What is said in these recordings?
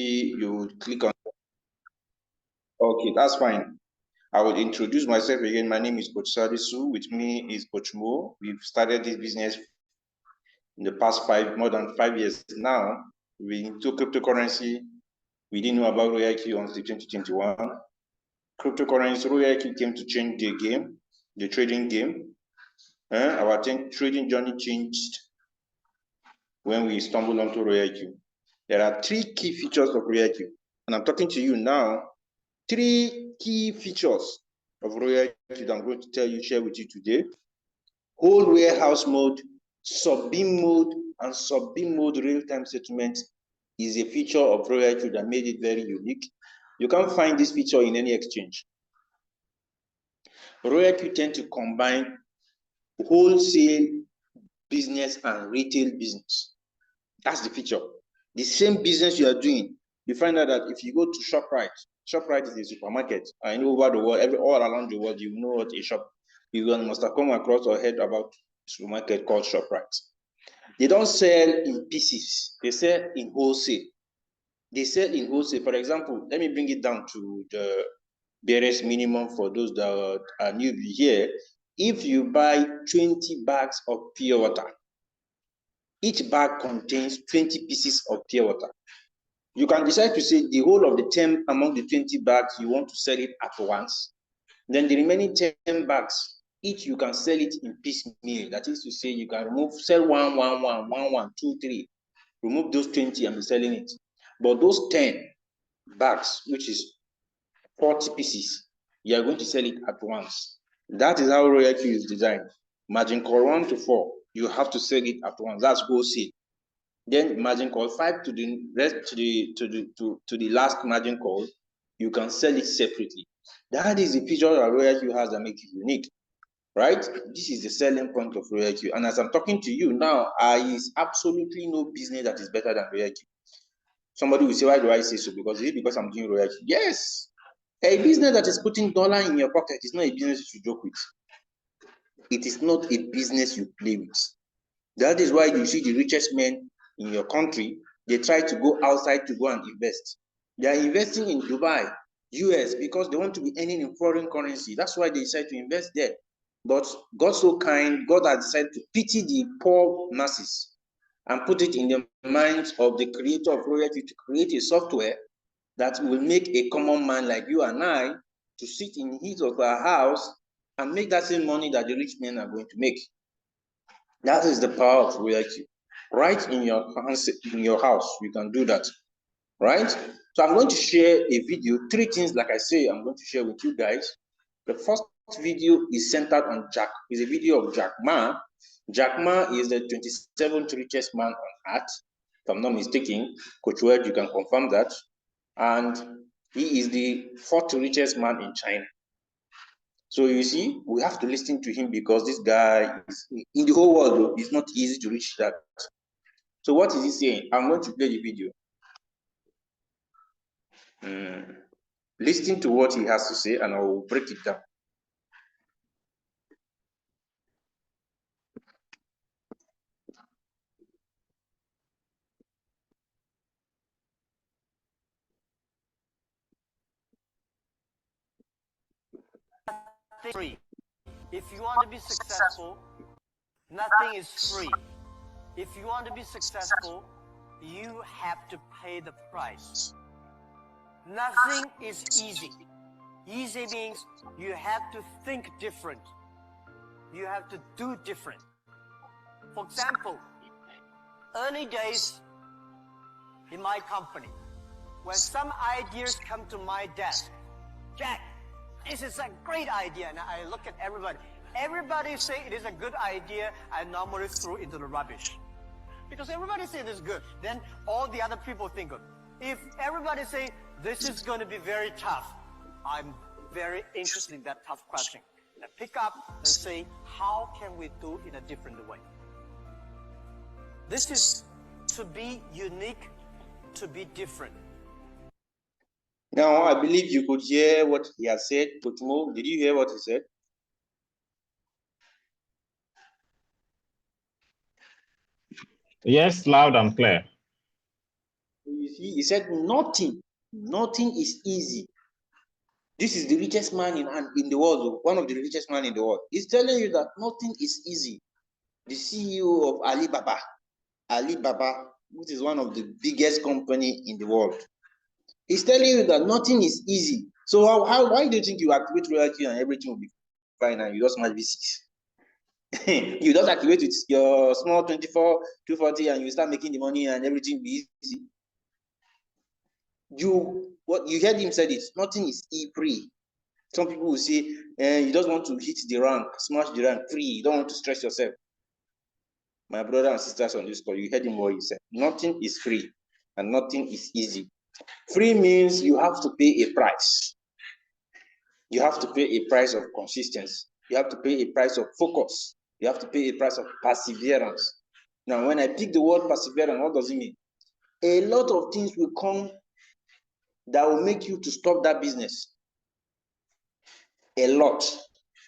maybe you click on. Okay, that's fine. I will introduce myself again. My name is Coach Sadisu. With me is Coach Mo. We've started this business in the past more than 5 years now. We into cryptocurrency. We didn't know about RoyalQ until 2021. Cryptocurrency, RoyalQ came to change the game, the trading game. Our trading journey changed when we stumbled onto RoyalQ. There are 3 key features of RoyalQ, and I'm talking to you now. 3 key features of RoyalQ that I'm going to share with you today. Whole warehouse mode, sub-beam mode, and sub-beam mode real-time settlement is a feature of RoyalQ that made it very unique. You can't find this feature in any exchange. RoyalQ tend to combine wholesale business and retail business. That's the feature. The same business you are doing, you find out that if you go to ShopRite is a supermarket. I know over the world, all around the world, you know what a shop. You must have come across or heard about a supermarket called ShopRite. They don't sell in pieces. They sell in wholesale. They sell in wholesale. For example, let me bring it down to the barest minimum for those that are newbie here. If you buy 20 bags of pure water, each bag contains 20 pieces of pure water. You can decide to say the whole of the 10 among the 20 bags you want to sell it at once. Then the remaining 10 bags, each you can sell it in piecemeal. That is to say, you can sell one, 2, 3. Remove those 20 and be selling it. But those 10 bags, which is 40 pieces, you are going to sell it at once. That is how RoyalQ is designed. Margin call 1 to 4, you have to sell it at once. That's wholesale. Then margin call 5 to the rest to the last margin call, you can sell it separately. That is the feature that RoyalQ has that makes it unique, right? This is the selling point of RoyalQ. And as I'm talking to you now, there is absolutely no business that is better than RoyalQ. Somebody will say, why do I say so? Because I'm doing RoyalQ. Yes, a business that is putting dollar in your pocket is not a business you joke with. It is not a business you play with. That is why you see the richest men in your country, they try to go outside to go and invest. They are investing in Dubai, US, because they want to be earning in foreign currency. That's why they decide to invest there. But God so kind, God has decided to pity the poor masses and put it in the minds of the creator of RoyalQ to create a software that will make a common man like you and I to sit in his or her house and make that same money that the rich men are going to make. That is the power of RoyalQ. Right in your house, you can do that, right? So I'm going to share a video, 3 things, like I say, I'm going to share with you guys. The first video is centered on Jack. It's a video of Jack Ma. Jack Ma is the 27th richest man on earth, if I'm not mistaken. Coach Wade, you can confirm that. And he is the 4th richest man in China. So you see, we have to listen to him because this guy is in the whole world, though, it's not easy to reach that. So what is he saying? I'm going to play the video. Listen to what he has to say and I will break it down. Free. If you want to be successful, nothing is free. If you want to be successful, you have to pay the price. Nothing is easy. Easy means you have to think different. You have to do different. For example, early days in my company, when some ideas come to my desk, Jack, this is a great idea, and I look at everybody. Everybody say it is a good idea, I normally throw into the rubbish. Because everybody say it is good, then all the other people think good. If everybody say this is going to be very tough, I'm very interested in that tough question. And I pick up and say, how can we do it in a different way? This is to be unique, to be different. Now, I believe you could hear what he has said. Coach Mo, did you hear what he said? Yes, loud and clear. You see, he said nothing is easy. This is the richest man in the world, one of the richest men in the world. He's telling you that nothing is easy. The CEO of Alibaba, which is one of the biggest company in the world, he's telling you that nothing is easy. So why do you think you activate royalty and everything will be fine and you just match V6? You just activate with your small 24, 240 and you start making the money and everything will be easy. You heard him say this, nothing is free. Some people will say, you just want to hit the rank, smash the rank, free. You don't want to stress yourself. My brother and sisters on this call, you heard him what he said. Nothing is free and nothing is easy. Free means you have to pay a price. You have to pay a price of consistency. You have to pay a price of focus. You have to pay a price of perseverance. Now, when I pick the word perseverance, what does it mean? A lot of things will come that will make you to stop that business. A lot.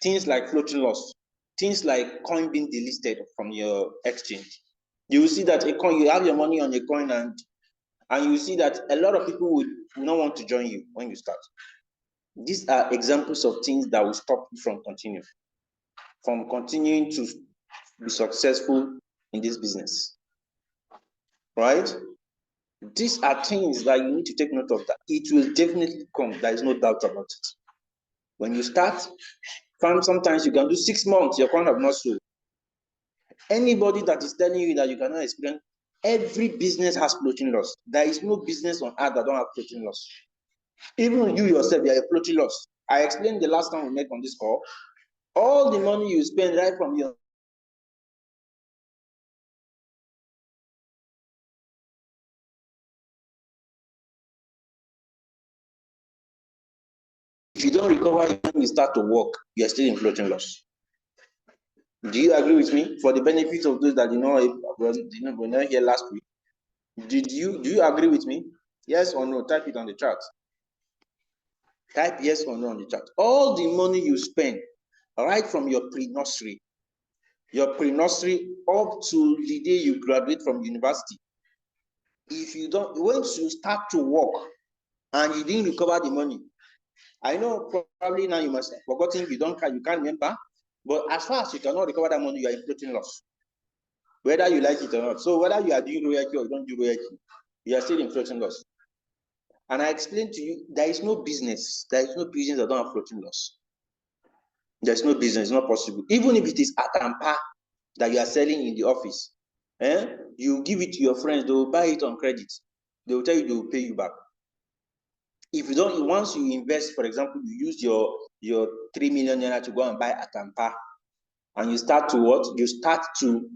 Things like floating loss. Things like coin being delisted from your exchange. You will see that a coin, you have your money on a coin and you see that a lot of people will not want to join you when you start. These are examples of things that will stop you from continuing to be successful in this business. Right? These are things that you need to take note of, that it will definitely come. There is no doubt about it. When you start, sometimes you can do 6 months, your coin have not sold. Anybody that is telling you that you cannot experience, every business has floating loss. There is no business on earth that don't have floating loss. Even you yourself, you are a floating loss. I explained the last time we met on this call. All the money you spend right from your if you don't recover when you start to work, you are still in floating loss. Do you agree with me? For the benefit of those that were not here last week, do you agree with me? Yes or no? Type it on the chat. Type yes or no on the chat. All the money you spend right from your pre-nursery up to the day you graduate from university, if you don't, once you start to work and you didn't recover the money, I know probably now you must have forgotten, you can't remember, but as far as you cannot recover that money, you are in floating loss, whether you like it or not. So whether you are doing royalty or you don't do royalty, you are still in floating loss. And I explained to you, there is no business that don't have floating loss. There's no business, it's not possible. Even if it is Atampa that you are selling in the office, you give it to your friends, they will buy it on credit. They will tell you they will pay you back. If you don't, once you invest, for example, you use your 3 million naira to go and buy Atampa, and you start to what? You start to,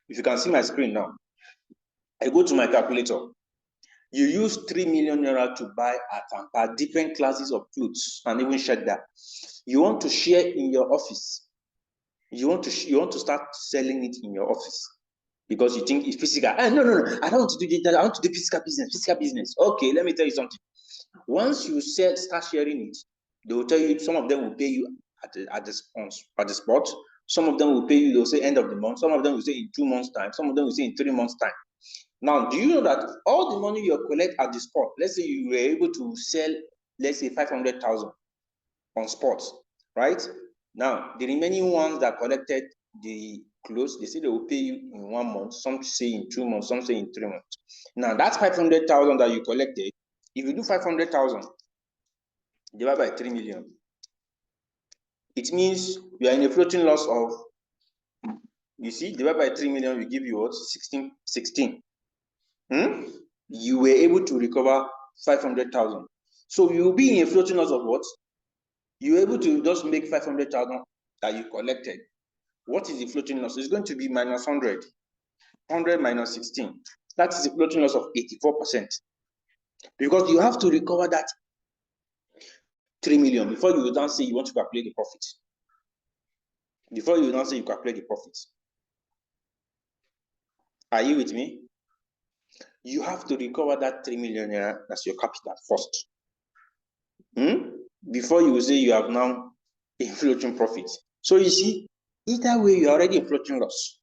if you can see my screen now, I go to my calculator. You use 3 million naira to buy Atampa, different classes of clothes, and even Shedda. You want to share in your office. You want to start selling it in your office because you think it's physical. No, I don't want to do digital. I want to do physical business. Okay, let me tell you something. Once you start sharing it, they will tell you, some of them will pay you at the spot. Some of them will pay you, they'll say end of the month. Some of them will say in 2 months' time. Some of them will say in 3 months' time. Now, do you know that all the money you collect at the spot, let's say you were able to sell, let's say 500,000 on spot, right? Now, the remaining ones that collected the clothes, they say they will pay you in 1 month. Some say in 2 months, some say in 3 months. Now, that's 500,000 that you collected. If you do 500,000 divided by 3 million, it means you are in a floating loss of, you see, divided by 3 million, we give you what? 16. You were able to recover 500,000. So you'll be in a floating loss of what? You're able to just make 500,000 that you collected. What is the floating loss? It's going to be minus 100. 100 minus 16. That is a floating loss of 84%. Because you have to recover that 3 million before you will now say you want to calculate the profit. Before you will now say you calculate the profit. Are you with me? You have to recover that 3 million naira as your capital first. Before you will say you have now a floating profit. So you see, either way, you're already in floating loss.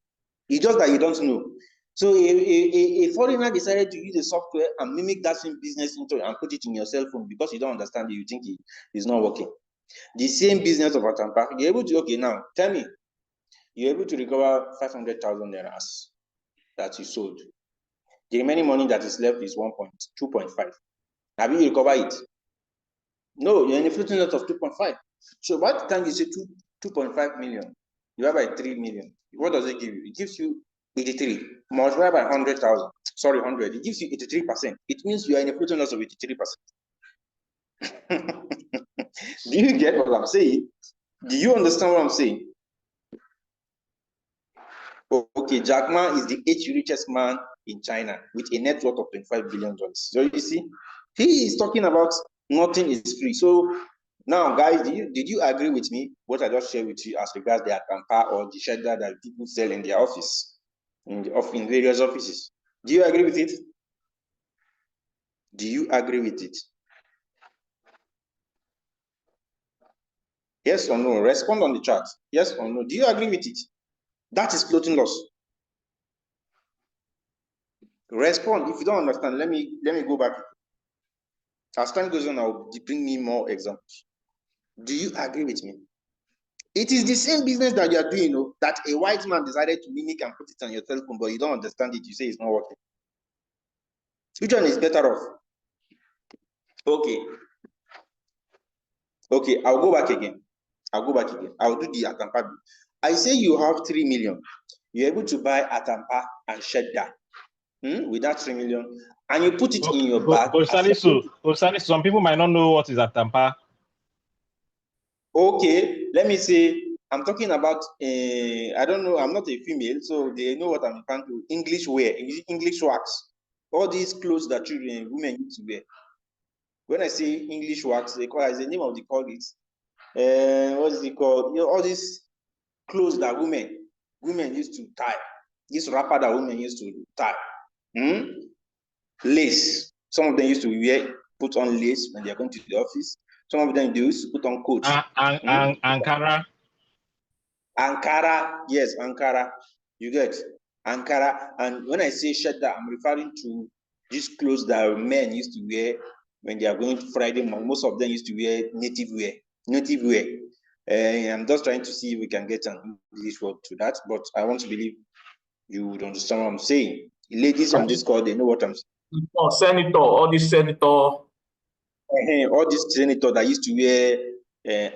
It's just that you don't know. So a foreigner decided to use the software and mimic that same business into and put it in your cell phone because you don't understand it, you think it's not working. The same business of Atampa, you're able to, okay, now tell me, you're able to recover 500,000 naira that you sold. The remaining money that is left is 2.5. Have you recovered it? No, you're in a floating loss of 2.5. So by the time you say 2.5 million, you have by 3 million. What does it give you? It gives you 83 multiplied by 100,000. Sorry, 100. It gives you 83%. It means you are in a floating loss of 83%. Do you get what I'm saying? Do you understand what I'm saying? Okay, Jack Ma is the 8th richest man in China with a net worth of $25 billion. So you see, he is talking about nothing is free. So now, guys, did you agree with me what I just shared with you as regards the Atampa or the Cheddar that people sell in their office, in various offices? Do you agree with it? Do you agree with it? Yes or no? Respond on the chat. Yes or no? Do you agree with it? That is floating loss. Respond. If you don't understand, let me go back. As time goes on, I'll bring me more examples. Do you agree with me? It is the same business that you are doing, that a white man decided to mimic and put it on your cell phone, but you don't understand it. You say it's not working. Which one is better off? Okay. Okay, I'll go back again. I'll do the Atampa. I say you have 3 million. You're able to buy Atampa and Cheddar with that 3 million, and you put it in your bag. Salisu, some people might not know what is Atampa. Okay, let me say, I'm talking about, I don't know, I'm not a female, so they know what I'm referring to. English wear, English wax. All these clothes that women used to wear. When I say English wax, they call it, the name of the call it. What is it called? All these clothes that women used to tie. This wrapper that women used to tie. Lace. Some of them used to put on lace when they are going to the office. Some of them used to put on coat. Ankara. Ankara, yes, Ankara. You get Ankara. And when I say Cheddar, I'm referring to these clothes that men used to wear when they are going to Friday morning. Most of them used to wear native wear. I'm just trying to see if we can get an English word to that, but I want to believe you would understand what I'm saying. Ladies on this call, they know what I'm saying. Senator, all these senator. All these senator that used to wear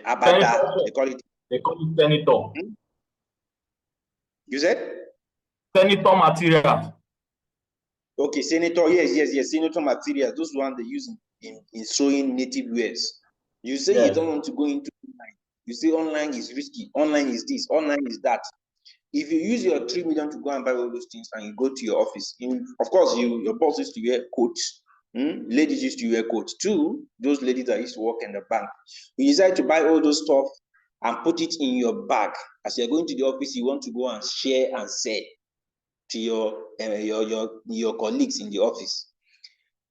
abada, senator, they call it senator. You said? Senator material. Okay, senator, yes, senator materials. Those ones they use in sewing native wears. You say you don't want to go into online. You say online is risky. Online is this. Online is that. If you use your 3 million to go and buy all those things and you go to your office, of course, your boss used to wear coats. Ladies used to wear coats too. Those ladies that used to work in the bank. You decide to buy all those stuff and put it in your bag. As you're going to the office, you want to go and share and sell to your colleagues in the office.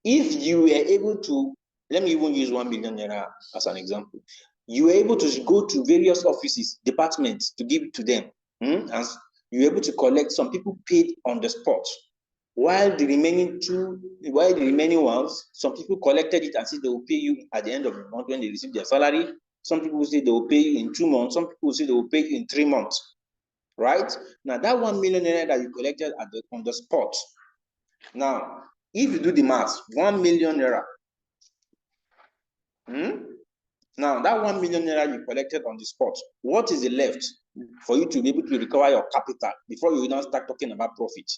If you were able to, let me even use 1 million naira as an example. You were able to go to various offices, departments to give it to them. And you were able to collect. Some people paid on the spot. While the remaining ones, some people collected it and said they will pay you at the end of the month when they receive their salary. Some people say they will pay you in 2 months. Some people say they will pay you in 3 months. Right? Now, that 1 million naira that you collected on the spot. Now, if you do the math, 1 million naira. Now, that 1 million naira you collected on the spot, what is left for you to be able to recover your capital before you now start talking about profit?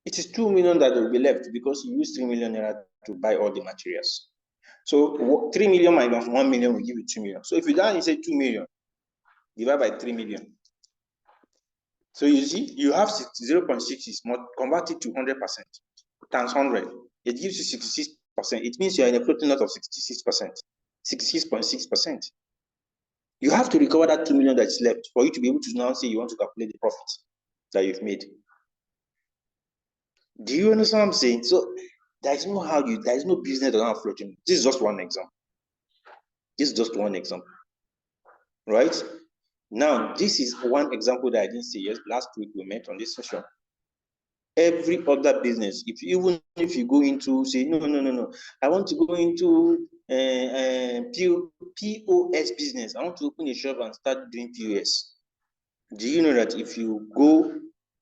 It is 2 million that will be left because you use 3 million naira to buy all the materials. So 3 million minus 1 million will give you 2 million. So if you then say 2 million, divide by 3 million. So you see, you have 0.6 is converted to 100% times 100. It gives you 66%. It means you are in a floating loss of 66%, 66.6%. You have to recover that 2 million that is left for you to be able to now say you want to calculate the profit that you've made. Do you understand what I'm saying? So there is no business that are floating. This is just one example. Right? Now, this is one example that I didn't say. Yes, last week we met on this session. every other business, even if you go into, say, no, I want to go into POS business. I want to open a shop and start doing POS. Do you know that if you go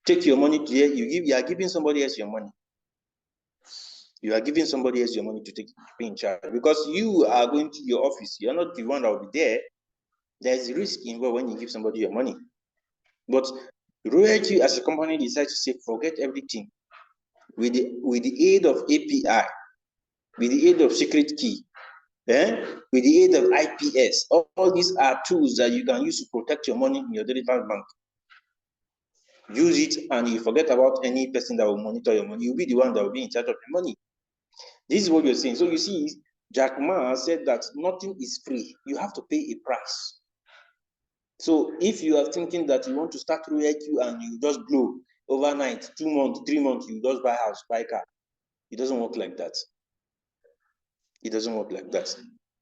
take your money there, you are giving somebody else your money. You are giving somebody else your money to be in charge, because you are going to your office. You are not the one that will be there. There is risk involved when you give somebody your money. But RoyalQ as a company decides to say, forget everything. With the aid of API, with the aid of secret key, with the aid of IPS, all these are tools that you can use to protect your money in your digital bank. Use it, and you forget about any person that will monitor your money. You'll be the one that will be in charge of your money. This is what you're saying. So you see, Jack Ma said that nothing is free. You have to pay a price. So if you are thinking that you want to start RoyalQ and you just blow overnight, 2 months, 3 months, you just buy house, buy car, it doesn't work like that. It doesn't work like that.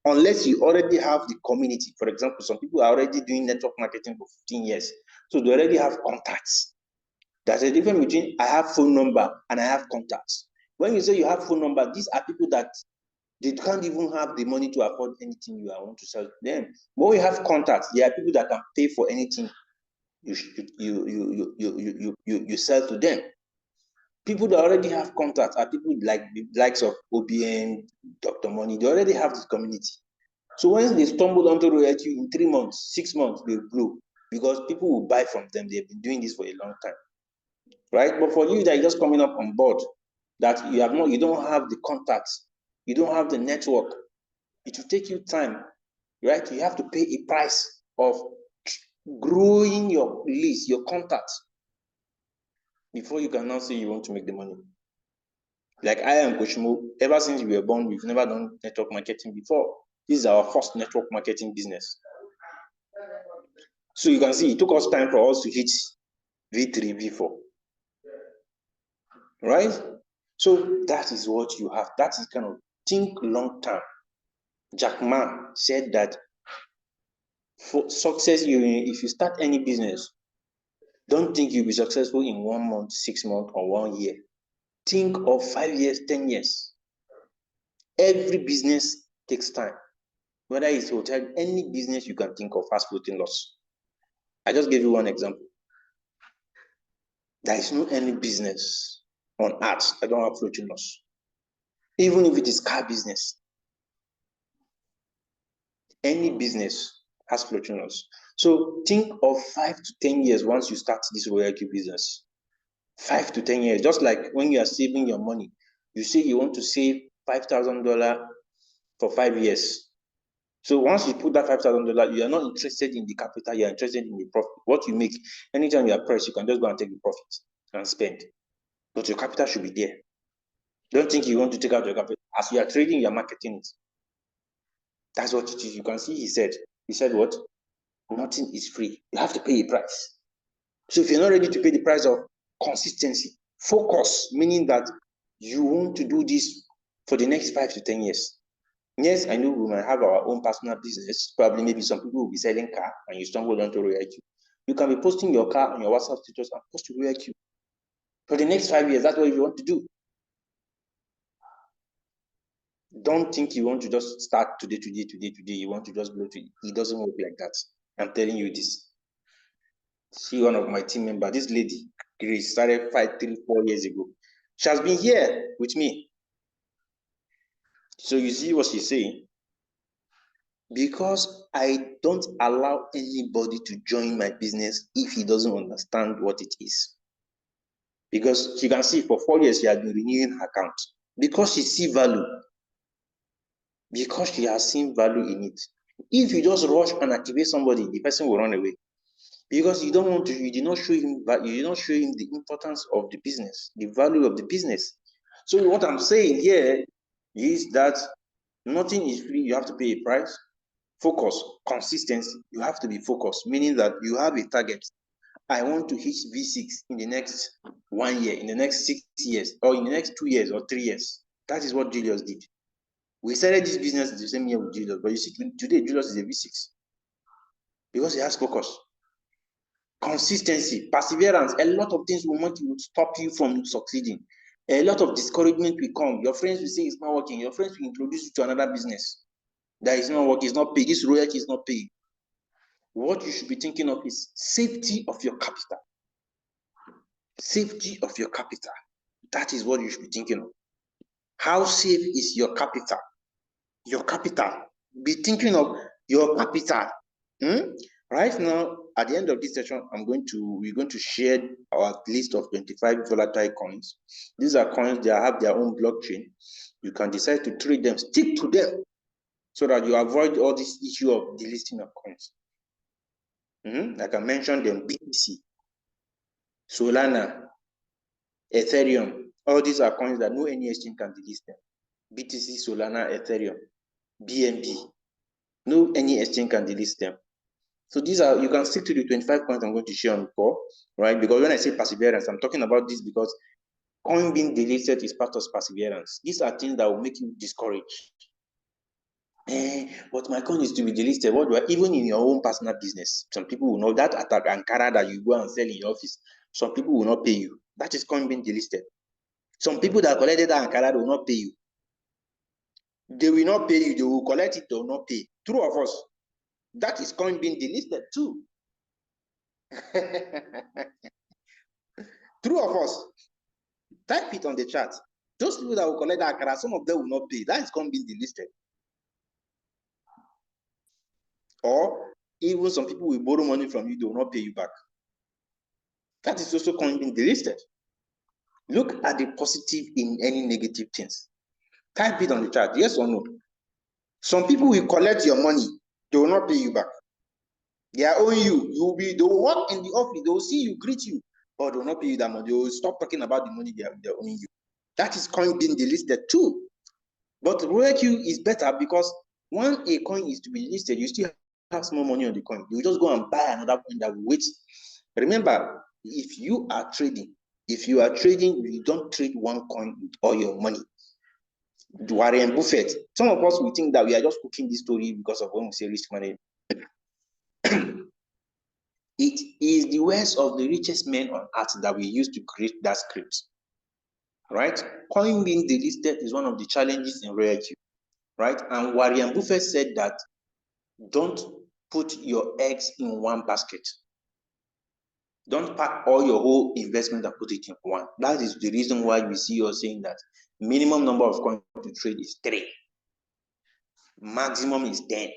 Unless you already have the community. For example, some people are already doing network marketing for 15 years. So they already have contacts. There's a difference between I have phone number and I have contacts. When you say you have phone number, these are people that they can't even have the money to afford anything you want to sell to them. When you have contacts, there are people that can pay for anything you sell to them. People that already have contacts are people like the likes of OBN, Dr. Money. They already have this community. So when they stumble onto RoyalQ in 3 months, 6 months, they blow, because people will buy from them. They've been doing this for a long time, right? But for you that are just coming up on board, that you don't have the contacts, you don't have the network, it will take you time, right? You have to pay a price of growing your list, your contacts, before you can now say you want to make the money. Like I and Coach Mo, ever since we were born, we've never done network marketing before. This is our first network marketing business. So you can see it took us time for us to hit V3, V4. Right? So that is what you have. That is kind of think long term. Jack Ma said that for success, if you start any business, don't think you'll be successful in 1 month, 6 months, or 1 year. Think of 5 years, 10 years. Every business takes time. Whether it's hotel, any business you can think of has floating loss. I just gave you one example. There is no any business on earth that don't have floating loss. Even if it is car business, any business has floating loss. So think of 5 to 10 years once you start this RoyalQ business. 5 to 10 years, just like when you are saving your money. You say you want to save $5,000 for 5 years. So once you put that $5,000, you are not interested in the capital, you are interested in the profit. What you make, anytime you are pressed, you can just go and take the profit and spend. But your capital should be there. Don't think you want to take out your capital. As you are trading, you are marketing it. That's what it is. You can see he said what? Nothing is free. You have to pay a price. So if you're not ready to pay the price of consistency, focus, meaning that you want to do this for the next 5 to 10 years. Yes, I know we might have our own personal business. Probably maybe some people will be selling car and you stumble onto RoyalQ. You can be posting your car on your WhatsApp status and post to RoyalQ. For the next 5 years, that's what you want to do. Don't think you want to just start today. You want to just blow to it. It doesn't work like that. I'm telling you this. See, one of my team members, this lady, Grace, started 5, 3, 4 years ago. She has been here with me. So you see what she's saying? Because I don't allow anybody to join my business if he doesn't understand what it is. Because you can see for 4 years she has been renewing her account. Because she sees value. Because she has seen value in it. If you just rush and activate somebody, the person will run away. Because you don't want to, you did not show him the importance of the business, the value of the business. So what I'm saying here is that nothing is free. You have to pay a price. Focus, consistency. You have to be focused, meaning that you have a target. I want to hit V6 in the next 1 year, in the next 6 years, or in the next 2 years or 3 years. That is what Julius did. We started this business the same year with Julius, but you see, today Julius is a V6 because he has focus. Consistency, perseverance, a lot of things will stop you from succeeding. A lot of discouragement will come. Your friends will say it's not working. Your friends will introduce you to another business that is not working, it's not paid. This royalty is not paid. What you should be thinking of is safety of your capital. Safety of your capital. That is what you should be thinking of. How safe is your capital? Your capital. Be thinking of your capital. Right now, at the end of this session, we're going to share our list of 25 volatile coins. These are coins that have their own blockchain. You can decide to trade them, stick to them, so that you avoid all this issue of delisting of coins. Like I mentioned them, BTC, Solana, Ethereum. All these are coins that no any exchange can delist them. BTC, Solana, Ethereum, BNB. No any exchange can delist them. So these are, you can stick to the 25 points I'm going to share on the call, right? Because when I say perseverance, I'm talking about this because coin being delisted is part of perseverance. These are things that will make you discouraged. But my coin is to be delisted. What do I, even in your own personal business, some people will know that attack Ankara that you go and sell in your office, some people will not pay you. That is coin being delisted. Some people that collected that Ankara will not pay you. They will not pay you, they will collect it, they will not pay. True of us. That is coin being delisted too. True of us. Type it on the chat. Those people that will collect that Ankara, some of them will not pay. That is coin being delisted. Or even some people will borrow money from you, they will not pay you back. That is also coin being delisted. Look at the positive in any negative things. Type it on the chat, yes or no. Some people will collect your money, they will not pay you back. They are owing you. They will work in the office, they will see you, greet you, but they will not pay you that money. They will stop talking about the money they're owing you. That is coin being delisted too. But RoyalQ is better because when a coin is to be listed, you still have small money on the coin. You just go and buy another coin that will wait. Remember, if you are trading, you don't trade one coin with all your money. Warren Buffett. Some of us will think that we are just cooking this story because of when we say risk management. It is the words of the richest men on earth that we use to create that script. Right? Coin being delisted is one of the challenges in RoyalQ. Right? And Warren Buffett said that don't put your eggs in one basket. Don't pack all your whole investment and put it in one. That is the reason why we see us saying that minimum number of coins to trade is 3. Maximum is 10.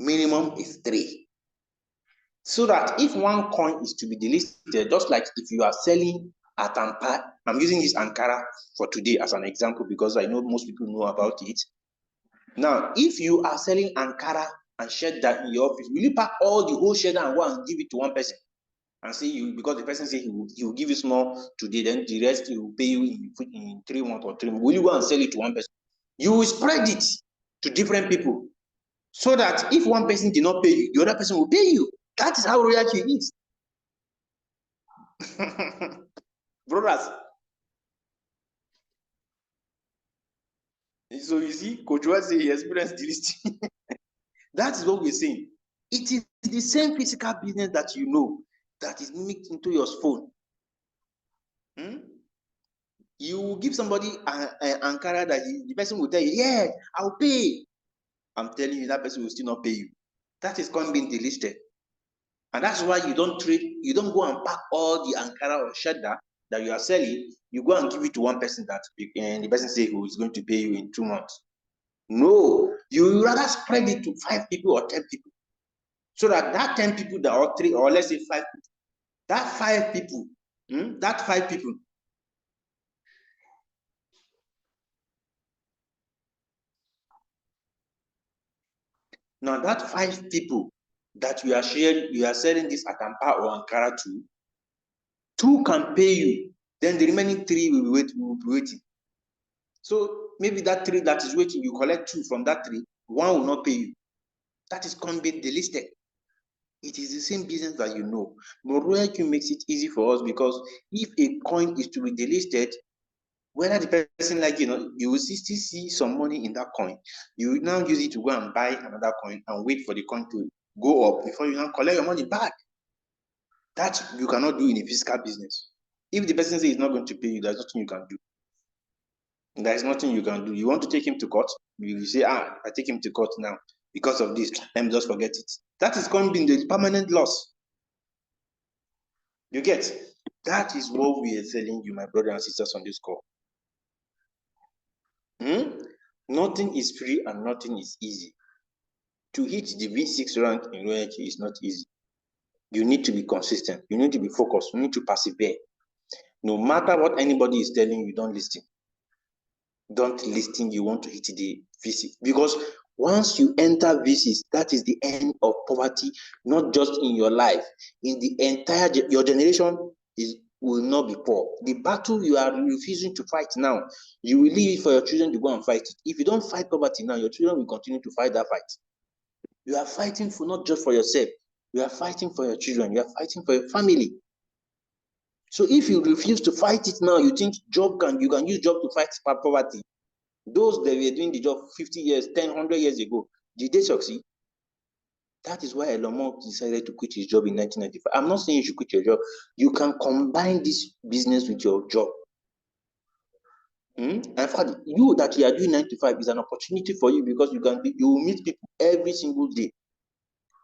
Minimum is 3. So that if one coin is to be delisted, just like if you are selling at Ampara, I'm using this Ankara for today as an example because I know most people know about it. Now, if you are selling Ankara and share that in your office, will you pack all the whole share and go and give it to one person? And say you, because the person says he will give you small today, then the rest he will pay you in 3 months or 3 months. Will you go and sell it to one person? You will spread it to different people so that if one person did not pay you, the other person will pay you. That is how RoyalQ is. Brothers. So you see, Coach Wa say he experienced delisting. That is what we're saying. It is the same physical business that you know that is mixed into your phone. You will give somebody an Ankara that the person will tell you, yeah, I'll pay. I'm telling you, that person will still not pay you. That is coin being delisted. And that's why you don't trade, you don't go and pack all the Ankara or Shadda that you are selling, you go and give it to one person and the person says who is going to pay you in 2 months. No, you rather spread it to 5 people or 10 people. So that 10 people that are 3 or let's say 5 people, that 5 people, now that 5 people that you are selling this at Ampara or Ankara to, 2 can pay you, then the remaining 3 will be waiting. So maybe that 3 that is waiting, you collect 2 from that 3, 1 will not pay you. That is coin being delisted. It is the same business that you know. But RoyalQ makes it easy for us because if a coin is to be delisted, whether the person you will still see some money in that coin. You will now use it to go and buy another coin and wait for the coin to go up before you now collect your money back. That you cannot do in a physical business. If the person says he's not going to pay you, there's nothing you can do. There is nothing you can do. You want to take him to court, you say, I take him to court now because of this. Let me just forget it. That is going to be the permanent loss. You get? That is what we are telling you, my brothers and sisters on this call. Nothing is free and nothing is easy. To hit the V6 rank in Royalty is not easy. You need to be consistent. You need to be focused. You need to persevere. No matter what anybody is telling you, don't listen. Don't listen. You want to hit the V6. Because once you enter V6, that is the end of poverty, not just in your life. In the entire, your generation will not be poor. The battle you are refusing to fight now, you will leave it for your children to go and fight it. If you don't fight poverty now, your children will continue to fight that fight. You are fighting for not just for yourself. You are fighting for your children. You are fighting for your family. So if you refuse to fight it now, you think you can use job to fight poverty. Those that were doing the job 50 years, 10, 100 years ago, did they succeed? That is why Elon Musk decided to quit his job in 1995. I'm not saying you should quit your job. You can combine this business with your job. In fact, you that you are doing 9 to 5 is an opportunity for you because you will meet people every single day.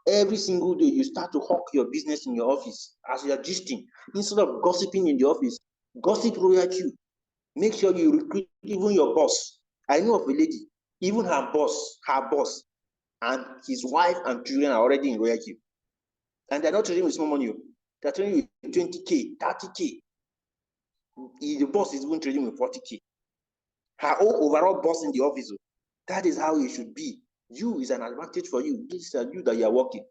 Every single day, you start to hawk your business in your office as you are gisting. Instead of gossiping in the office, gossip Royalty. Make sure you recruit even your boss. I know of a lady, even her boss, and his wife and children are already in Royalty. And they're not trading with small money. They're trading with 20K, 30K. The boss is even trading with 40K. Her overall boss in the office. That is how it should be. You is an advantage for you. This is you that you are working.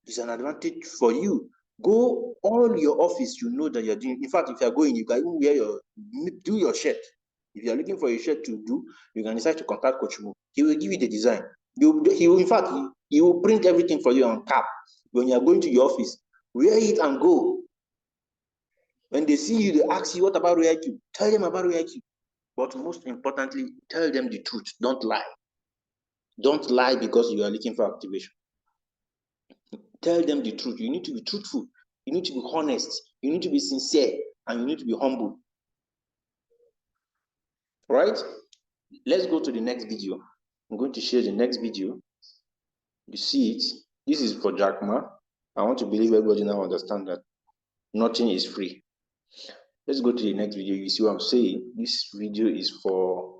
It's an advantage for you. Go all your office, you know that you're doing. In fact, if you're going, you can even do your shirt. If you're looking for a shirt to do, you can decide to contact Coach Mo. He will give you the design. He will print everything for you on cap. When you're going to your office, wear it and go. When they see you, they ask you, what about Royalty? Tell them about Royalty. But most importantly, tell them the truth. Don't lie. Don't lie because you are looking for activation. Tell them the truth. You need to be truthful. You need to be honest. You need to be sincere. And you need to be humble. Right? Let's go to the next video. I'm going to share the next video. You see it. This is for Jack Ma. I want to believe everybody now understand that nothing is free. Let's go to the next video. You see what I'm saying? This video is for...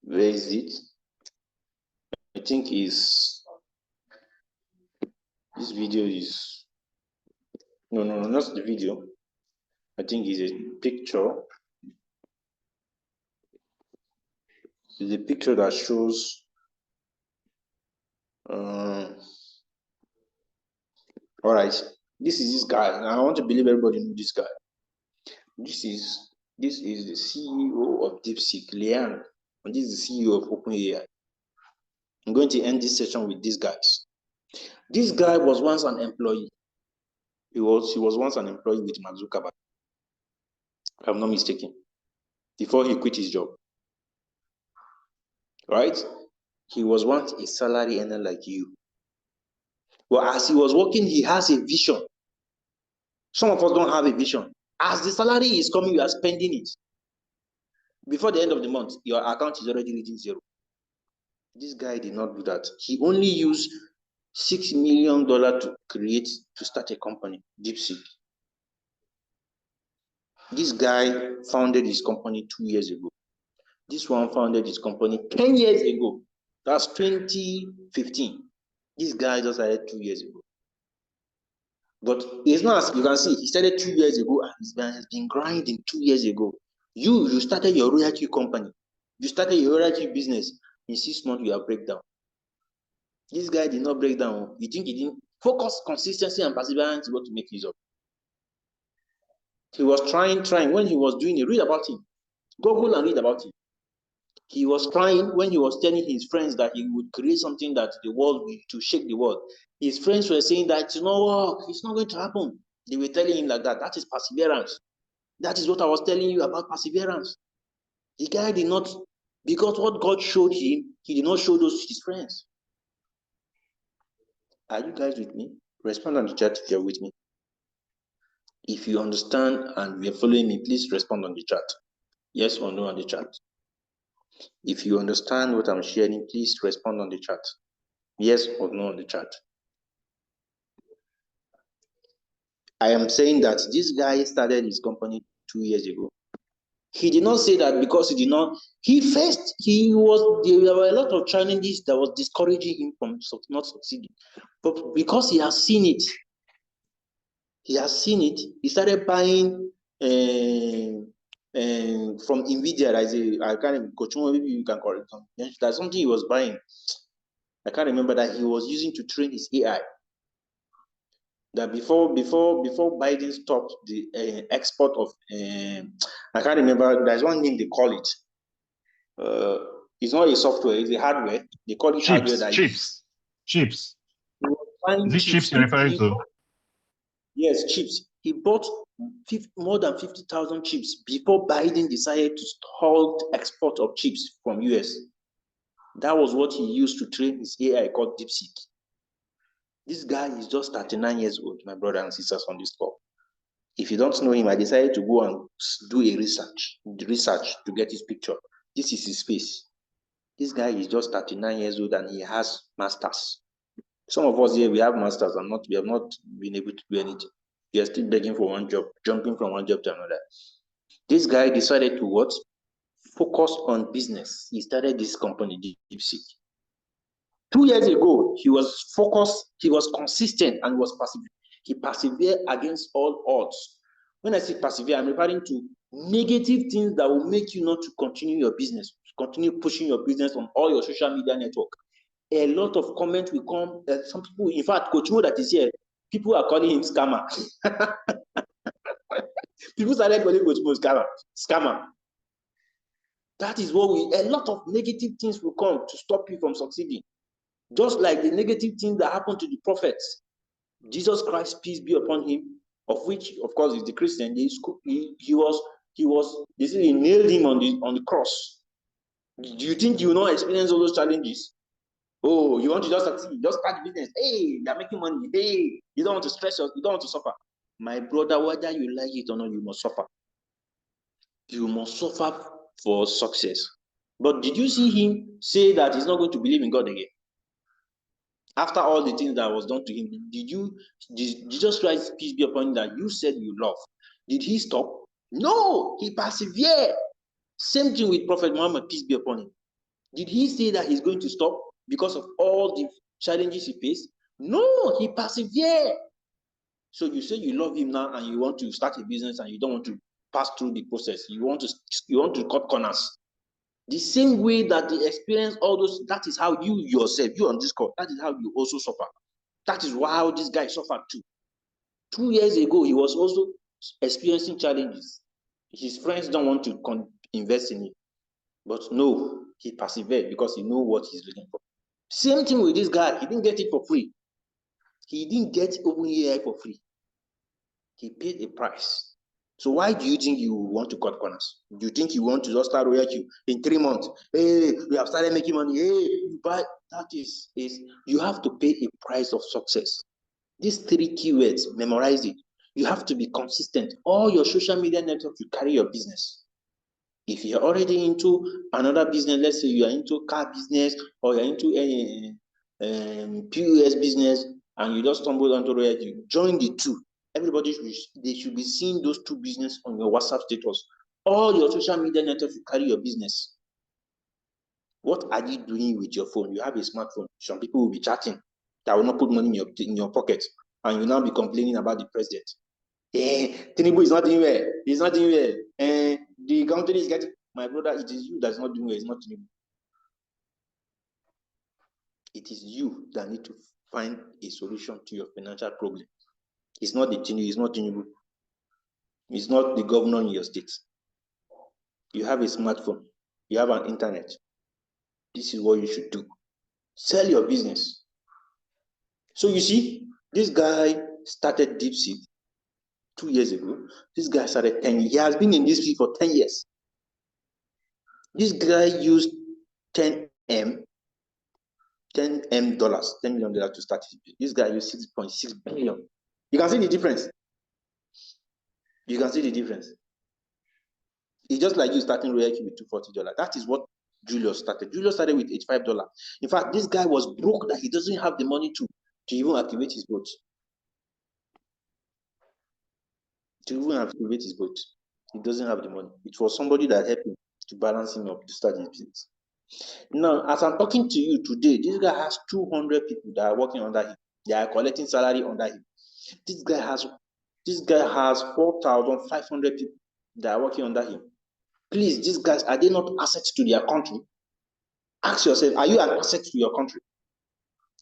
Where is it? I think this video is... No, not the video. I think it's a picture. It's a picture that shows... all right, this is this guy, and I want to believe everybody knows this guy. This is the CEO of DeepSeek, Liang, and this is the CEO of OpenAI. I'm going to end this session with these guys. This guy was once an employee. He was once an employee with Mark Zuckerberg, if I'm not mistaken, before he quit his job. Right? He was once a salary earner like you. But as he was working, he has a vision. Some of us don't have a vision. As the salary is coming, you are spending it. Before the end of the month, your account is already reaching zero. This guy did not do that. He only used $6 million to start a company, DeepSeek. This guy founded his company 2 years ago. This one founded his company 10 years ago. That's 2015. This guy just started 2 years ago. But it's not, as you can see, he started 2 years ago and he's been grinding 2 years ago. You started your Royalty company. You started your Royalty business. In 6 months, you are breakdown. This guy did not break down. You think he didn't focus, consistency, and perseverance to make use of. He was trying. When he was doing it, read about him. Google and read about him. He was trying when he was telling his friends that he would create something that the world will to shake the world. His friends were saying that it's not work, it's not going to happen. They were telling him like that. That is perseverance. That is what I was telling you about perseverance. The guy did not, because what God showed him, he did not show those to his friends. Are you guys with me? Respond on the chat if you're with me. If you understand and you're following me, please respond on the chat. Yes or no on the chat. If you understand what I'm sharing, please respond on the chat. Yes or no on the chat. I am saying that this guy started his company 2 years ago. He did not say that because there were a lot of challenges that was discouraging him from not succeeding. But because he has seen it, he started buying from Nvidia. I can't remember, Coach Mo, maybe you can correct him. That's something he was buying. I can't remember that he was using to train his AI. That before Biden stopped the export of I can't remember. There's one name they call it. It's not a software; it's a hardware. They call it hardware. Chips. Is it chips you're referring to? Yes, chips. He bought more than 50,000 chips before Biden decided to halt export of chips from US. That was what he used to train his AI called DeepSeek. This guy is just 39 years old, my brother and sisters on this call. If you don't know him, I decided to go and do a research to get his picture. This is his face. This guy is just 39 years old and he has masters. Some of us here, we have masters and we have not been able to do anything. We are still begging for one job, jumping from one job to another. This guy decided to what? Focus on business. He started this company, DeepSeek. 2 years ago, he was focused, he was consistent, and was persevered. He persevered against all odds. When I say persevere, I'm referring to negative things that will make you not to continue your business, continue pushing your business on all your social media network. A lot of comments will come. Some people, in fact, Coach Mo that is here, people are calling him scammer. People started calling Coach Mo scammer. That is what a lot of negative things will come to stop you from succeeding. Just like the negative things that happened to the prophets. Jesus Christ, peace be upon him, of which, of course, is the Christian. They nailed him on the cross. Do you think you will not experience all those challenges? Oh, you want to just succeed, just start the business. Hey, you're making money. Hey, you don't want to stress yourself, you don't want to suffer. My brother, whether you like it or not, you must suffer. You must suffer for success. But did you see him say that he's not going to believe in God again? After all the things that was done to him, did Jesus Christ, peace be upon him, that you said you love, did he stop? No, he persevered. Same thing with Prophet Muhammad, peace be upon him. Did he say that he's going to stop because of all the challenges he faced? No, he persevered. So you say you love him now and you want to start a business and you don't want to pass through the process. You want to cut corners. The same way that they experience all those, that is how you yourself, you on this call, that is how you also suffer. That is how this guy suffered too. 2 years ago, he was also experiencing challenges. His friends don't want to invest in it. But no, he persevered because he knew what he's looking for. Same thing with this guy. He didn't get it for free. He didn't get OpenAI for free. He paid a price. So why do you think you want to cut corners? Do you think you want to just start royalty in 3 months? Hey, we have started making money. Hey, you buy. That is you have to pay a price of success. These 3 keywords, memorize it. You have to be consistent. All your social media networks will carry your business. If you're already into another business, let's say you are into car business or you're into POS business and you just stumbled onto royalty, join the two. Everybody should be seeing those 2 businesses on your WhatsApp status. All your social media networks will carry your business. What are you doing with your phone? You have a smartphone. Some people will be chatting that will not put money in your pocket, and you now be complaining about the president. Tinubu is not doing well. He's not doing well. The country is getting. My brother, it is you that's not doing well. It's not Tinubu. It is you that need to find a solution to your financial problem. It's not the Tinubu. It's not Tinubu. It's not the governor in your state. You have a smartphone. You have an internet. This is what you should do. Sell your business. So you see, this guy started DeepSeek 2 years ago. This guy started 10 years. He has been in this field for 10 years. This guy used 10M. $10 million to start it. This guy used 6.6 billion. You can see the difference. You can see the difference. It's just like you starting Royalty with $240. That is what Julius started. Julius started with $85. In fact, this guy was broke that he doesn't have the money to even activate his boat. To even activate his boat. He doesn't have the money. It was somebody that helped him to balance him up to start his business. Now, as I'm talking to you today, this guy has 200 people that are working under him. They are collecting salary under him. This guy has 4,500 people that are working under him. Please, these guys, are they not assets to their country? Ask yourself, are you an asset to your country?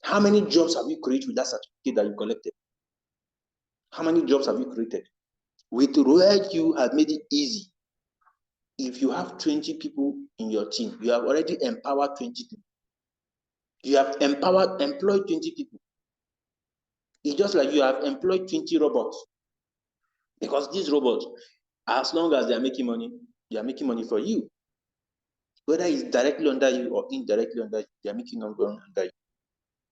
How many jobs have you created with that certificate that you collected? How many jobs have you created? With Royal, you have made it easy. If you have 20 people in your team, you have already empowered 20 people. You have employed 20 people. It's just like you have employed 20 robots. Because these robots, as long as they are making money for you. Whether it's directly under you or indirectly under you, they are making money under you.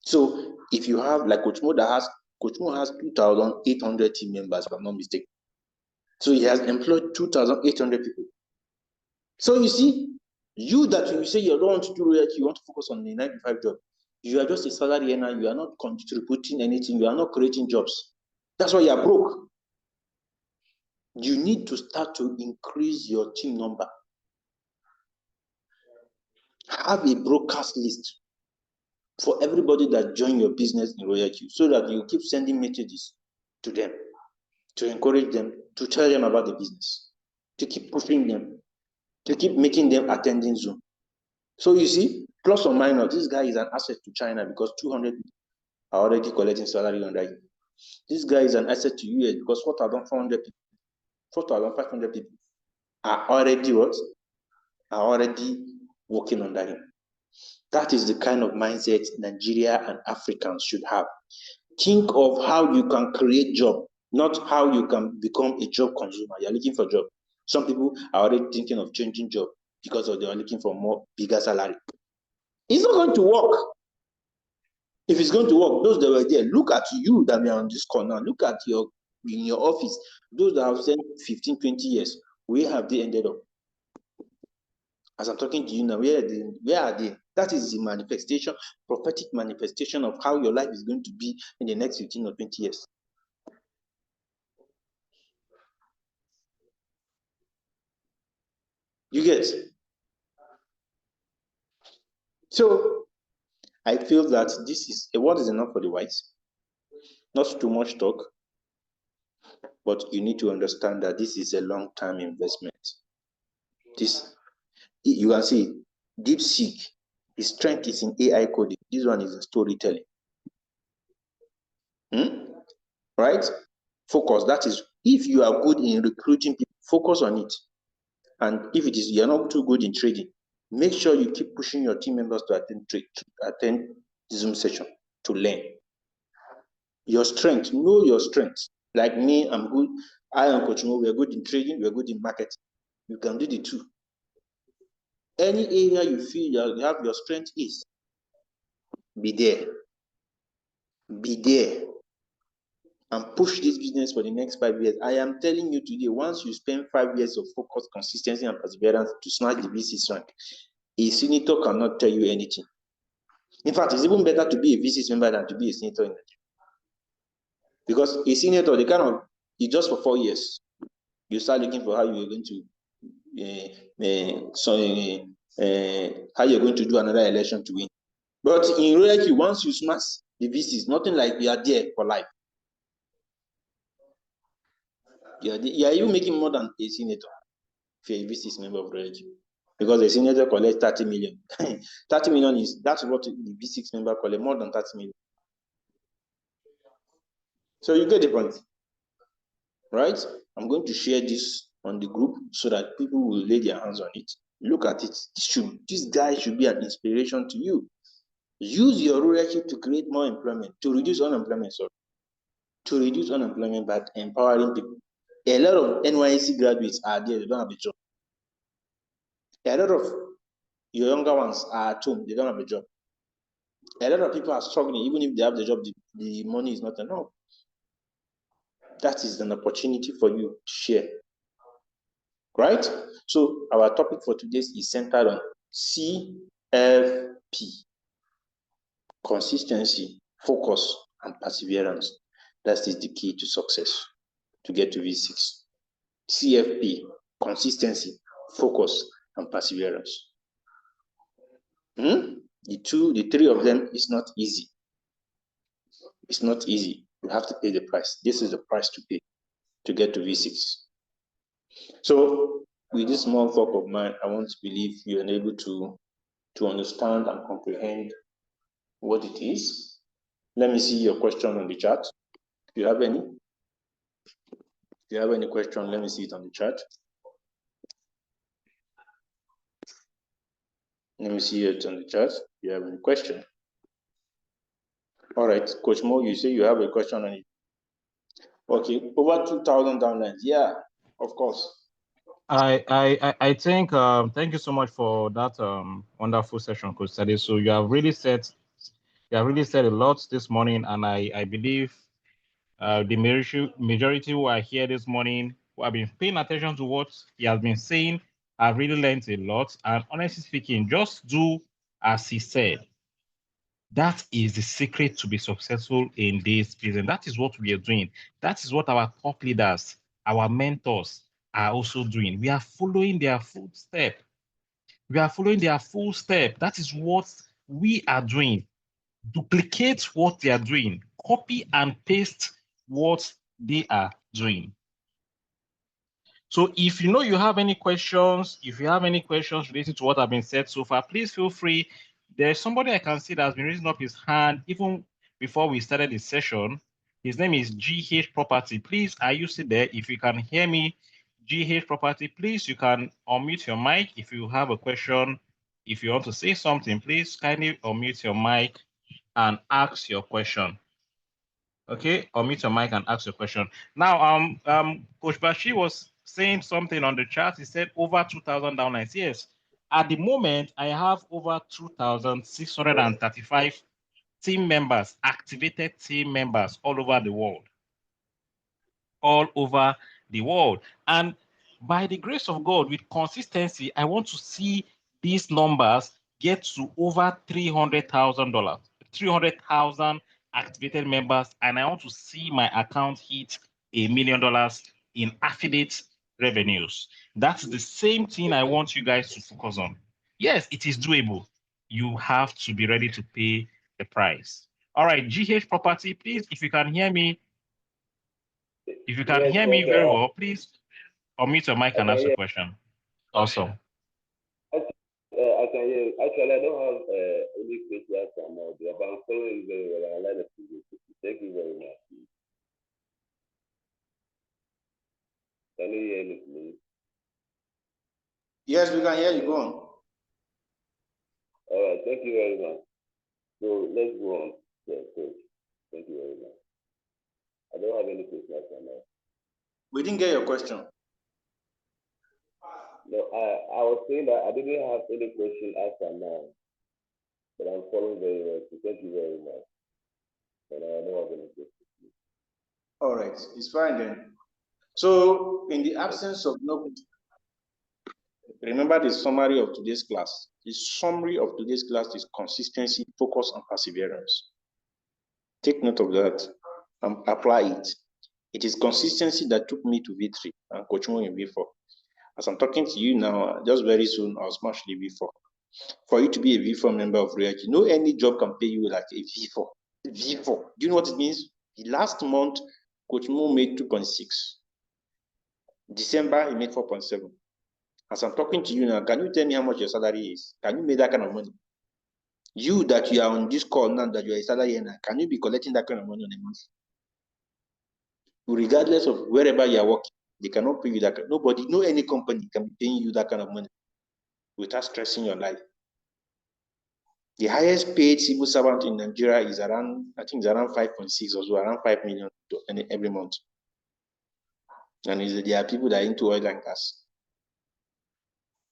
So if you have, like Coach Mo has 2,800 team members, if I'm not mistaken. So he has employed 2,800 people. So you see, you that you say you don't want to do Royalty, you want to focus on the 9-to-5 job. You are just a salary earner, you are not contributing anything, you are not creating jobs. That's why you are broke. You need to start to increase your team number. Have a broadcast list for everybody that join your business in Royalty, so that you keep sending messages to them, to encourage them, to tell them about the business, to keep pushing them, to keep making them attending Zoom. So you see, plus or minus, this guy is an asset to China because 200 people are already collecting salary under him. This guy is an asset to US because 4,400 people, 4,500 people are already what? Are already working under him. That is the kind of mindset Nigeria and Africans should have. Think of how you can create job, not how you can become a job consumer. You're looking for job. Some people are already thinking of changing job because they are looking for bigger salary. It's not going to work. If it's going to work, those that were there, look at you that are on this call now. Look at in your office, those that have spent 15, 20 years, where have they ended up? As I'm talking to you now, where are they? That is the manifestation, prophetic manifestation of how your life is going to be in the next 15 or 20 years. You get? So, I feel that this is a word is enough for the wise. Not too much talk, but you need to understand that this is a long-term investment. This, you can see, DeepSeek, his strength is in AI coding. This one is in storytelling. Right? Focus. That is, if you are good in recruiting people, focus on it. And if it is you're not too good in trading, make sure you keep pushing your team members to attend Zoom session to learn. Your strength, know your strength. Like me, I'm good. I and Coach Mo, we're good in trading, we're good in marketing. You can do the two. Any area you feel you have your strength is, be there. Be there. And push this business for the next 5 years. I am telling you today, once you spend 5 years of focus, consistency, and perseverance to snatch the VC rank, a senator cannot tell you anything. In fact, it's even better to be a VC member than to be a senator in Nigeria. Because a senator, it's just for 4 years. You start looking for how you're going to how you're going to do another election to win. But in reality, once you smash the VCs, nothing like you are there for life. You are even making more than a senator if you're a VC member of reality. Because a senator collects 30 million. 30 million that's what the V6 member collect, more than 30 million. So you get the point, right? I'm going to share this on the group so that people will lay their hands on it. Look at it. This guy should be an inspiration to you. Use your rulership to create more employment, to reduce unemployment, to reduce unemployment by empowering people. A lot of NYSC graduates are there, they don't have a job. A lot of your younger ones are at home, they don't have a job. A lot of people are struggling, even if they have the job, the money is not enough. That is an opportunity for you to share. Right? So our topic for today is centered on CFP. Consistency, focus, and perseverance. That is the key to success to get to V6. CFP, consistency, focus, and perseverance. The three of them is not easy. It's not easy. You have to pay the price. This is the price to pay to get to V6. So with this small talk of mine, I want to believe you are able to understand and comprehend what it is. Let me see your question on the chat. Do you have any? If you have any question, let me see it on the chat. Let me see it on the chat. If you have any question. All right, Coach Mo, you say you have a question on it. Okay, over 2,000 downlines. Yeah, of course. I think thank you so much for that wonderful session, Coach Sade. So you have really said a lot this morning, and I believe the majority who are here this morning who have been paying attention to what he has been saying have really learned a lot. And honestly speaking, just do as he said. That is the secret to be successful in this business. That is what we are doing. That is what our top leaders, our mentors are also doing. We are following their footstep. We are following their full step. That is what we are doing. Duplicate what they are doing. Copy and paste what they are doing. So if you know you have any questions, related to what I've been said so far, please feel free. There's somebody I can see that has been raising up his hand even before we started the session. His name is GH Property. Please, are you still there? If you can hear me, GH Property, please, you can unmute your mic if you have a question. If you want to say something, please kindly unmute your mic and ask your question. Okay, unmute your mic and ask your question. Now, Coach Bashi was saying something on the chat. He said over 2,000 downlines. Yes, at the moment, I have over 2,635 team members, activated team members all over the world. All over the world. And by the grace of God, with consistency, I want to see these numbers get to over $300,000, 300,000 activated members, and I want to see my account hit $1 million in affiliate revenues. That's the same thing I want you guys to focus on. Yes, it is doable. You have to be ready to pay the price. All right, GH Property, please, if you can hear me, very well, please unmute your mic and ask your question. Awesome. I can hear you. Actually, I don't have any questions now, but I'm following very well. I like the video. Thank you very much. Can you hear me, please? Yes, we can hear you. Go on. All right. Thank you very much. So let's go on. Yeah, coach. Thank you very much. I don't have any questions now. We didn't get your question. No, I was saying that I didn't have any question after now, but I'm following very well. So thank you very much. And I don't have any questions. All right, it's fine then. So, in the absence of no, remember the summary of today's class. The summary of today's class is consistency, focus, and perseverance. Take note of that and apply it. It is consistency that took me to V3 and Coach Mo in V4. As I'm talking to you now, just very soon, I'll smash the V4. For you to be a V4 member of Reality, no any job can pay you like a V4. V4. Do you know what it means? The last month, Coach Mo made 2.6. December, he made 4.7. As I'm talking to you now, can you tell me how much your salary is? Can you make that kind of money? You that you are on this call now, that you are a salary earner, can you be collecting that kind of money on a month? Regardless of wherever you are working, they cannot pay you that. Nobody, no any company can be paying you that kind of money without stressing your life. The highest paid civil servant in Nigeria is around, I think it's around 5.6 or so, around 5 million every month. And there are people that are into oil and gas.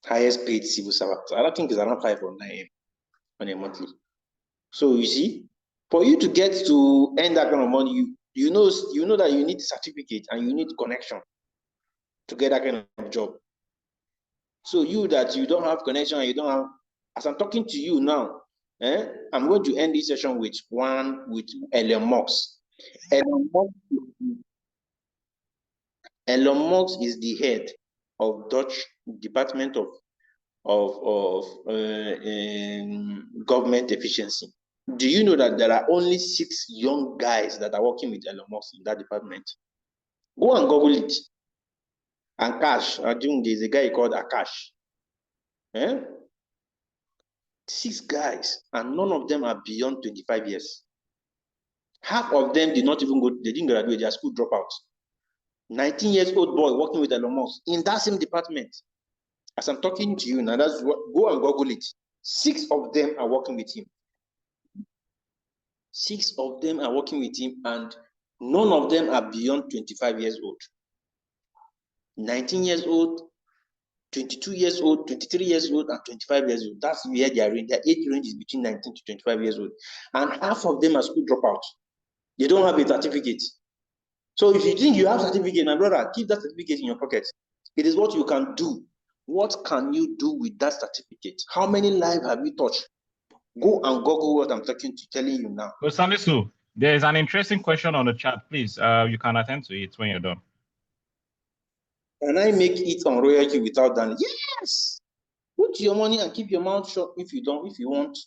Highest paid civil servant. I don't think it's around 5 or 9 on a monthly. So you see, for you to get to earn that kind of money, you know that you need certificate and you need connection to get that kind of job. So you that you don't have connection, you don't have, as I'm talking to you now, I'm going to end this session with Elon Musk. Elon Musk is the head of Dutch Department of Government Efficiency. Do you know that there are only 6 young guys that are working with Elon Musk in that department? Go and Google it. And Akash, I think there's a guy called Akash. 6 guys, and none of them are beyond 25 years. Half of them did not even go, they didn't graduate, they are school dropouts. 19-year-old boy working with Elon Musk in that same department. As I'm talking to you now, that's what, go and Google it. 6 of them are working with him. 6 of them are working with him, and none of them are beyond 25 years old. 19 years old, 22 years old, 23 years old, and 25 years old. That's where their age range is between 19 to 25 years old. And half of them are school dropouts. They don't have a certificate. So if you think you have a certificate, my brother, keep that certificate in your pocket. It is what you can do. What can you do with that certificate? How many lives have you touched? Go and Google what I'm telling you now. Salisu, there is an interesting question on the chat. Please, you can attend to it when you're done. Can I make it on royalty without that? Yes. Put your money and keep your mouth shut if you want.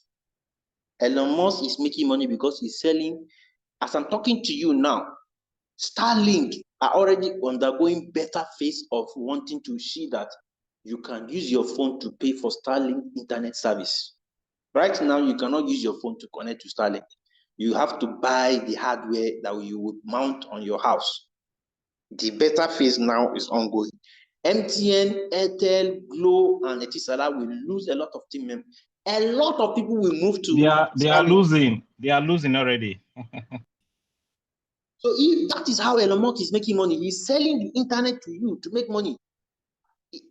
Elon Musk is making money because he's selling. As I'm talking to you now, Starlink are already undergoing better phase of wanting to see that you can use your phone to pay for Starlink internet service. Right now, you cannot use your phone to connect to Starlink. You have to buy the hardware that you would mount on your house. The beta phase now is ongoing. MTN, Airtel, Glo, and Etisalat will lose a lot of team members. A lot of people will move to. They are losing. They are losing already. So if that is how Elon Musk is making money, he's selling the internet to you to make money.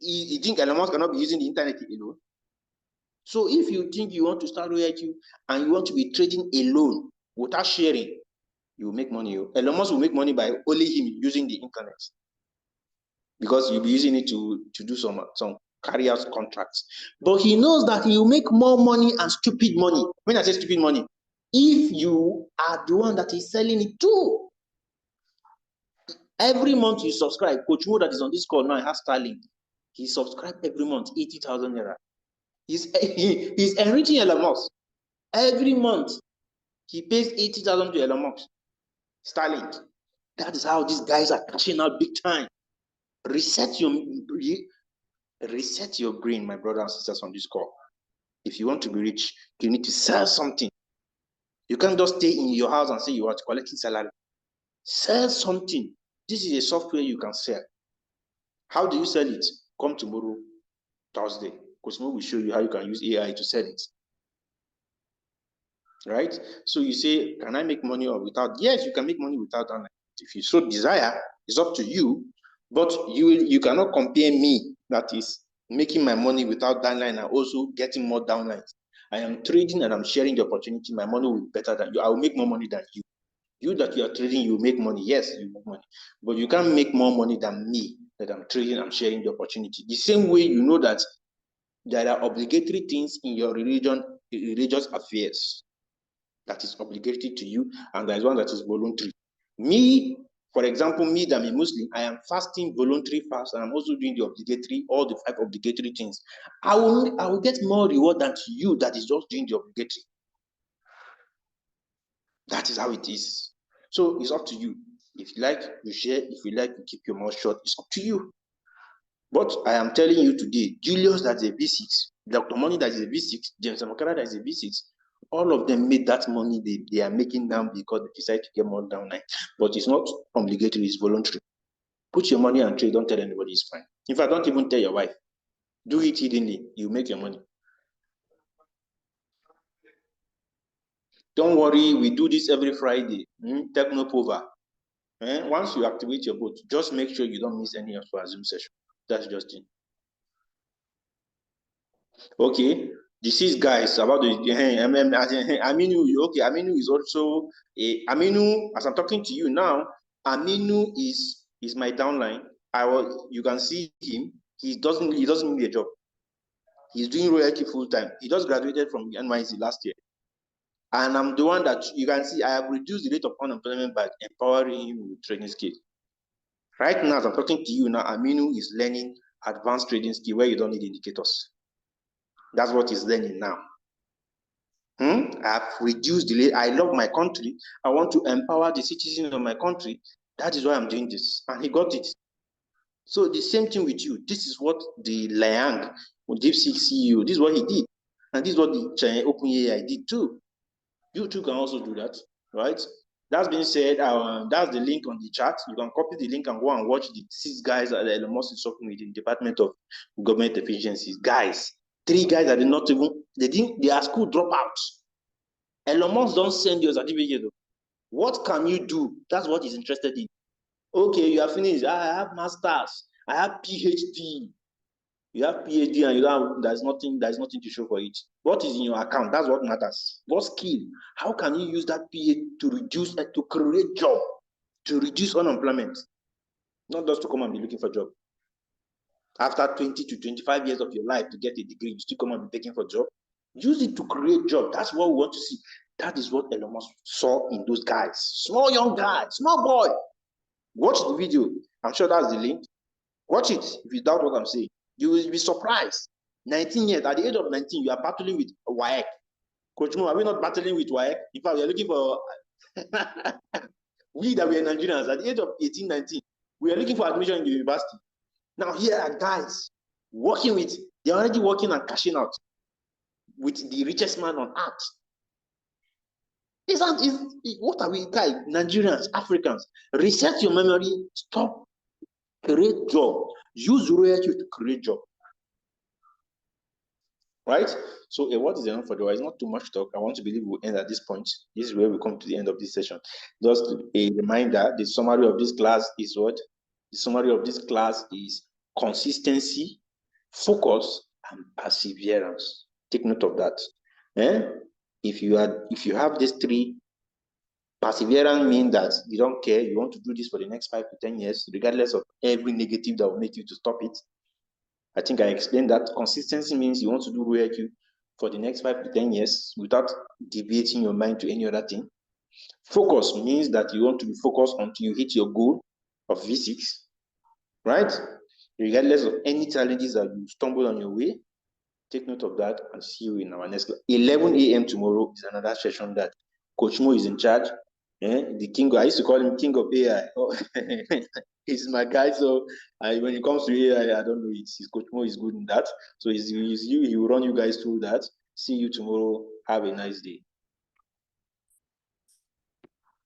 You think Elon Musk cannot be using the internet alone? So if you think you want to start royalty and you want to be trading alone without sharing, you will make money. Elon Musk will make money by only him using the internet, because you'll be using it to do some carry out contracts. But he knows that he will make more money and stupid money. When I say stupid money, if you are the one that is selling it too. Every month you subscribe. Coach Mo that is on this call now has Starlink. He subscribed every month, 80,000 naira. He's enriching Elon Musk. Every month he pays 80,000 to Elon Musk. Starlink. That is how these guys are cashing out big time. Reset your brain, my brothers and sisters on this call. If you want to be rich, you need to sell something. You can't just stay in your house and say you are collecting salary. Sell something. This is a software you can sell. How do you sell it? Come tomorrow, Thursday. Cosmo will show you how you can use AI to sell it. Right? So you say, can I make money or without? Yes, you can make money without online. If you so desire, it's up to you. But you cannot compare me, that is making my money without downline and also getting more downlines. I am trading and I'm sharing the opportunity. My money will be better than you. I will make more money than you. You that you are trading, you make money. Yes, you make money. But you can't make more money than me that I'm trading, I'm sharing the opportunity. The same way you know that there are obligatory things in your religious affairs that is obligatory to you, and there is one that is voluntary. Me, for example, me that I'm a Muslim, I am fasting voluntary fast, and I'm also doing the obligatory, all the 5 obligatory things. I will get more reward than you that is just doing the obligatory. That is how it is. So it's up to you. If you like, you share. If you like, you keep your mouth shut. It's up to you. But I am telling you today, Julius that is a V6, Dr. Money that is a V6, James Amakara that is a V6, all of them made that money they are making now because they decide to get more downline. But it's not obligatory, it's voluntary. Put your money and trade, don't tell anybody, it's fine. In fact, don't even tell your wife. Do it hiddenly, you make your money. Don't worry, we do this every Friday. Technopova. Once you activate your bot, just make sure you don't miss any of our Zoom session. That's just it. Okay. Deceased guys about the Aminu. Okay, Aminu is also Aminu. As I'm talking to you now, Aminu is my downline. You can see him. He doesn't need a job. He's doing royalty full time. He just graduated from NYC last year. And I'm the one that you can see I have reduced the rate of unemployment by empowering him with trading skills. Right now, as I'm talking to you now, Aminu is learning advanced trading skill where you don't need indicators. That's what he's learning now. I have reduced the rate. I love my country. I want to empower the citizens of my country. That is why I'm doing this. And he got it. So the same thing with you. This is what the Liang, DeepSeek CEO, this is what he did. And this is what the China OpenAI did too. You too can also do that, right? That being said, that's the link on the chat. You can copy the link and go and watch the 6 guys that Elon Musk is talking with in the Department of Government Efficiencies. Guys, 3 guys that did not even, they are school dropouts. Elon Musk don't send your certificate. What can you do? That's what he's interested in. Okay, you have finished. I have masters. I have PhD. You have PhD and you don't have, there's nothing to show for it. What is in your account? That's what matters. What skill? How can you use that PhD to reduce and to create job, to reduce unemployment? Not just to come and be looking for job. After 20 to 25 years of your life to get a degree, you still come and be begging for job. Use it to create job. That's what we want to see. That is what Elon Musk saw in those guys. Small young guy, small boy. Watch the video. I'm sure that's the link. Watch it if you doubt what I'm saying. You will be surprised. 19 years, at the age of 19, you are battling with WAEC. Coach Mo, are we not battling with WAEC? In fact, we are looking for, we that we are Nigerians, at the age of 18, 19, we are looking for admission in the university. Now here are guys working with, they're already working and cashing out with the richest man on earth. What are we, guys, Nigerians, Africans? Reset your memory, stop, create job. Use royalty to create job. Right? So what is enough for the while? It's not too much talk. I want to believe we'll end at this point. This is where we come to the end of this session. Just a reminder, the summary of this class is what? The summary of this class is consistency, focus, and perseverance. Take note of that. If you have these 3, perseverance means that you don't care, you want to do this for the next 5 to 10 years, regardless of every negative that will make you to stop it. I think I explained that. Consistency means you want to do royalty for the next 5 to 10 years without deviating your mind to any other thing. Focus means that you want to be focused until you hit your goal of V6, right? Regardless of any challenges that you stumble on your way. Take note of that and see you in our next class. 11 a.m. tomorrow is another session that Coach Mo is in charge. The king, I used to call him king of AI. He's my guy, so when it comes to AI, I don't know. Coach Mo is good in that. So he will run you guys through that. See you tomorrow. Have a nice day.